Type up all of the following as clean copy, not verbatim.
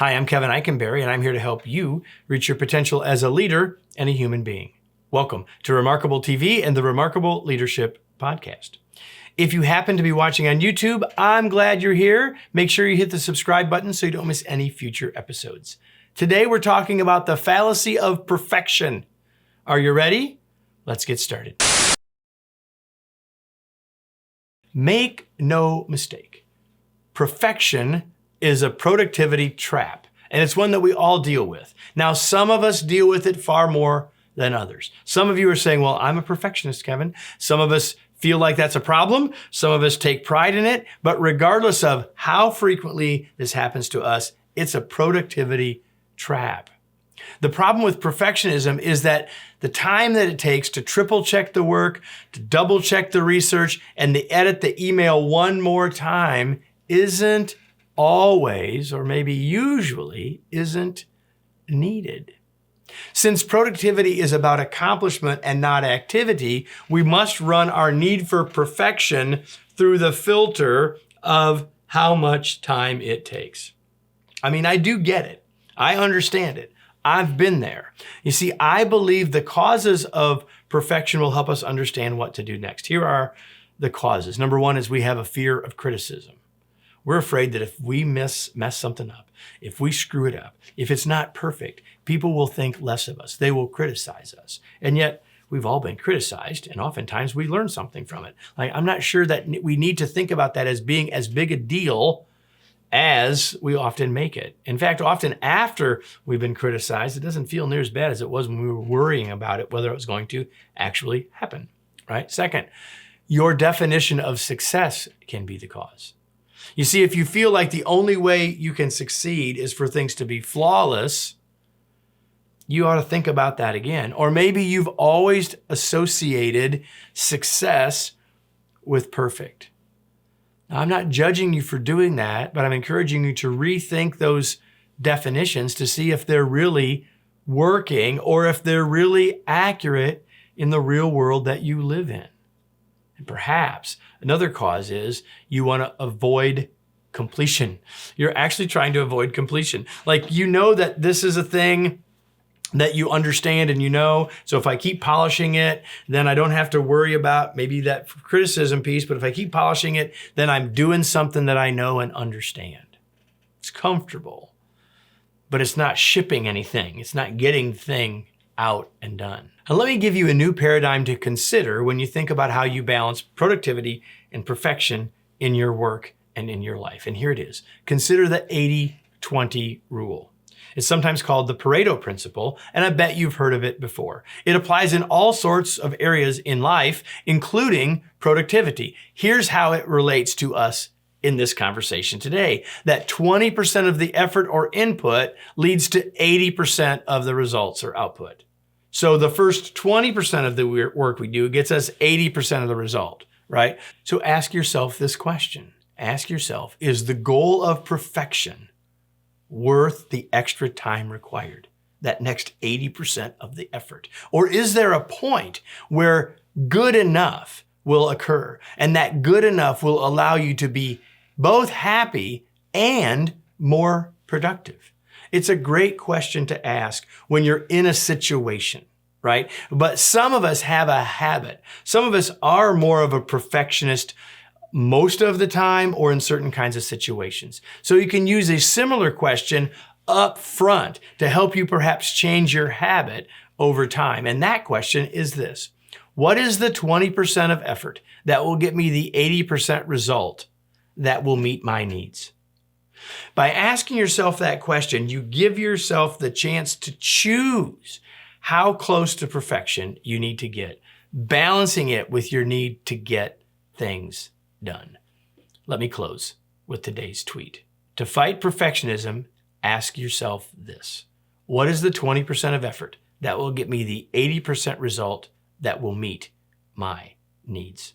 Hi, I'm Kevin Eikenberry, and I'm here to help you reach your potential as a leader and a human being. Welcome to Remarkable TV and the Remarkable Leadership Podcast. If you happen to be watching on YouTube, I'm glad you're here. Make sure you hit the subscribe button so you don't miss any future episodes. Today, we're talking about the fallacy of perfection. Are you ready? Let's get started. Make no mistake. Perfection is a productivity trap, and it's one that we all deal with. Now, some of us deal with it far more than others. Some of you are saying, well, I'm a perfectionist, Kevin. Some of us feel like that's a problem. Some of us take pride in it. But regardless of how frequently this happens to us, it's a productivity trap. The problem with perfectionism is that the time that it takes to triple check the work, to double check the research, and to edit the email one more time isn't always, or maybe usually, isn't needed. Since productivity is about accomplishment and not activity, we must run our need for perfection through the filter of how much time it takes. I mean, I do get it. I understand it. I've been there. You see, I believe the causes of perfection will help us understand what to do next. Here are the causes. Number one is we have a fear of criticism. We're afraid that if we mess something up, if we screw it up, if it's not perfect, people will think less of us. They will criticize us. And yet, we've all been criticized, and oftentimes we learn something from it. Like, I'm not sure that we need to think about that as being as big a deal as we often make it. In fact, often after we've been criticized, it doesn't feel near as bad as it was when we were worrying about it, whether it was going to actually happen, right? Second, your definition of success can be the cause. You see, if you feel like the only way you can succeed is for things to be flawless, you ought to think about that again. Or maybe you've always associated success with perfect. Now, I'm not judging you for doing that, but I'm encouraging you to rethink those definitions to see if they're really working or if they're really accurate in the real world that you live in. And perhaps another cause is you want to avoid completion. You're actually trying to avoid completion. Like, you know that this is a thing that you understand and you know, so if I keep polishing it, then I don't have to worry about maybe that criticism piece, but if I keep polishing it, then I'm doing something that I know and understand. It's comfortable, but it's not shipping anything. It's not getting the thing out and done. Now, let me give you a new paradigm to consider when you think about how you balance productivity and perfection in your work and in your life. And here it is. Consider the 80-20 rule. It's sometimes called the Pareto principle, and I bet you've heard of it before. It applies in all sorts of areas in life, including productivity. Here's how it relates to us in this conversation today, that 20% of the effort or input leads to 80% of the results or output. So the first 20% of the work we do gets us 80% of the result, right? So ask yourself this question. Ask yourself, is the goal of perfection worth the extra time required? That next 80% of the effort? Or is there a point where good enough will occur, and that good enough will allow you to be both happy and more productive? It's a great question to ask when you're in a situation, right? But some of us have a habit. Some of us are more of a perfectionist most of the time or in certain kinds of situations. So you can use a similar question up front to help you perhaps change your habit over time. And that question is this: what is the 20% of effort that will get me the 80% result that will meet my needs? By asking yourself that question, you give yourself the chance to choose how close to perfection you need to get, balancing it with your need to get things done. Let me close with today's tweet. To fight perfectionism, ask yourself this: what is the 20% of effort that will get me the 80% result that will meet my needs?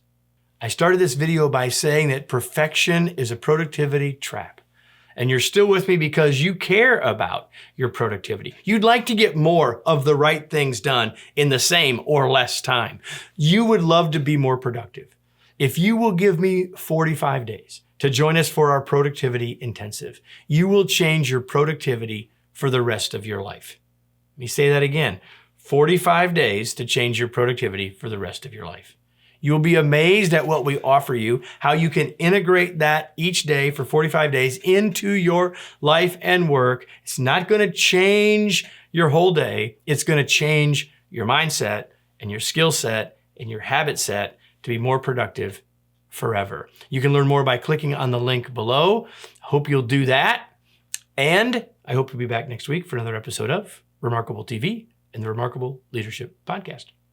I started this video by saying that perfection is a productivity trap. And you're still with me because you care about your productivity. You'd like to get more of the right things done in the same or less time. You would love to be more productive. If you will give me 45 days to join us for our productivity intensive. You will change your productivity for the rest of your life. Let me say that again. 45 days to change your productivity for the rest of your life. You'll be amazed at what we offer you, how you can integrate that each day for 45 days into your life and work. It's not going to change your whole day. It's going to change your mindset and your skill set and your habit set to be more productive forever. You can learn more by clicking on the link below. Hope you'll do that. And I hope you'll be back next week for another episode of Remarkable TV and the Remarkable Leadership Podcast.